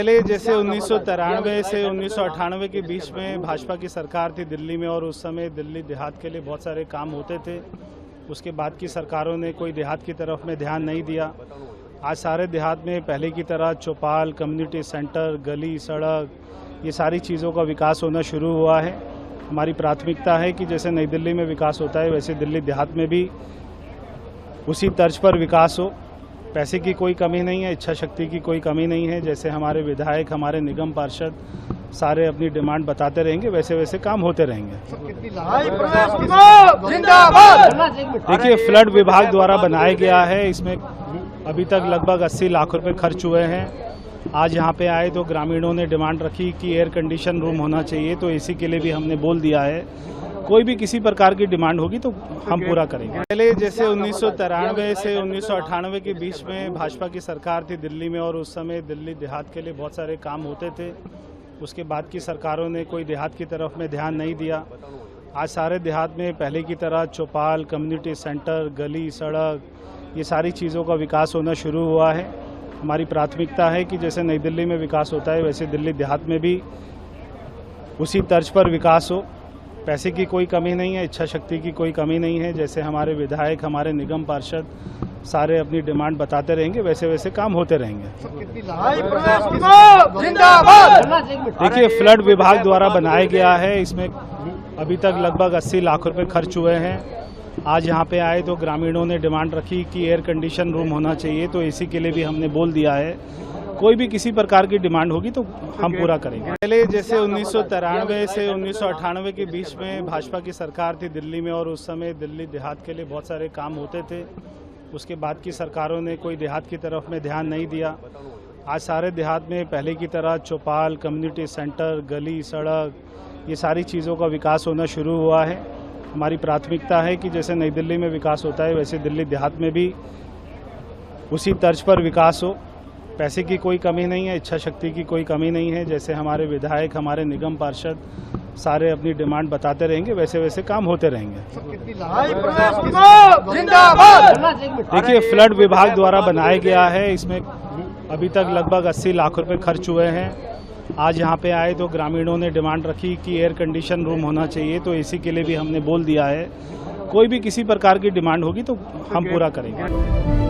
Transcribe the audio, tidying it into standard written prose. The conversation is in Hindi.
पहले जैसे 1993 से 1998 के बीच में भाजपा की सरकार थी दिल्ली में, और उस समय दिल्ली देहात के लिए बहुत सारे काम होते थे। उसके बाद की सरकारों ने कोई देहात की तरफ में ध्यान नहीं दिया। आज सारे देहात में पहले की तरह चौपाल, कम्युनिटी सेंटर, गली, सड़क, ये सारी चीज़ों का विकास होना शुरू हुआ है। हमारी प्राथमिकता है कि जैसे नई दिल्ली में विकास होता है वैसे दिल्ली देहात में भी उसी तर्ज पर विकास हो। पैसे की कोई कमी नहीं है, इच्छा शक्ति की कोई कमी नहीं है। जैसे हमारे विधायक, हमारे निगम पार्षद सारे अपनी डिमांड बताते रहेंगे, वैसे वैसे काम होते रहेंगे। देखिए, फ्लड विभाग द्वारा बनाया गया है। इसमें अभी तक लगभग 80 लाख रुपए खर्च हुए हैं। आज यहाँ पे आए तो ग्रामीणों ने डिमांड रखी कि एयर कंडीशन रूम होना चाहिए, तो एसी के लिए भी हमने बोल दिया है। कोई भी किसी प्रकार की डिमांड होगी तो हम पूरा करेंगे। पहले जैसे 1993 से 1998 के बीच में भाजपा की सरकार थी दिल्ली में, और उस समय दिल्ली देहात के लिए बहुत सारे काम होते थे। उसके बाद की सरकारों ने कोई देहात की तरफ में ध्यान नहीं दिया। आज सारे देहात में पहले की तरह चौपाल, कम्युनिटी सेंटर, गली, सड़क, ये सारी चीज़ों का विकास होना शुरू हुआ है। हमारी प्राथमिकता है कि जैसे नई दिल्ली में विकास होता है वैसे दिल्ली देहात में भी उसी तर्ज पर विकास हो। पैसे की कोई कमी नहीं है, इच्छा शक्ति की कोई कमी नहीं है। जैसे हमारे विधायक, हमारे निगम पार्षद सारे अपनी डिमांड बताते रहेंगे, वैसे वैसे काम होते रहेंगे। देखिए, फ्लड विभाग द्वारा बनाया गया है। इसमें अभी तक लगभग 80 लाख रुपए खर्च हुए हैं। आज यहाँ पे आए तो ग्रामीणों ने डिमांड रखी कि एयर कंडीशन रूम होना चाहिए, तो एसी के लिए भी हमने बोल दिया है। कोई भी किसी प्रकार की डिमांड होगी तो हम पूरा करेंगे। पहले जैसे 1993 से 1998 के बीच में भाजपा की सरकार थी दिल्ली में, और उस समय दिल्ली देहात के लिए बहुत सारे काम होते थे। उसके बाद की सरकारों ने कोई देहात की तरफ में ध्यान नहीं दिया। आज सारे देहात में पहले की तरह चौपाल, कम्युनिटी सेंटर, गली, सड़क, ये सारी चीज़ों का विकास होना शुरू हुआ है। हमारी प्राथमिकता है कि जैसे नई दिल्ली में विकास होता है वैसे दिल्ली देहात में भी उसी तर्ज पर विकास हो। पैसे की कोई कमी नहीं है, इच्छा शक्ति की कोई कमी नहीं है। जैसे हमारे विधायक, हमारे निगम पार्षद सारे अपनी डिमांड बताते रहेंगे, वैसे वैसे काम होते रहेंगे। देखिए, फ्लड विभाग द्वारा बनाया गया है। इसमें अभी तक लगभग 80 लाख रुपए खर्च हुए हैं। आज यहाँ पे आए तो ग्रामीणों ने डिमांड रखी कि एयर कंडीशन रूम होना चाहिए, तो एसी के लिए भी हमने बोल दिया है। कोई भी किसी प्रकार की डिमांड होगी तो हम पूरा करेंगे।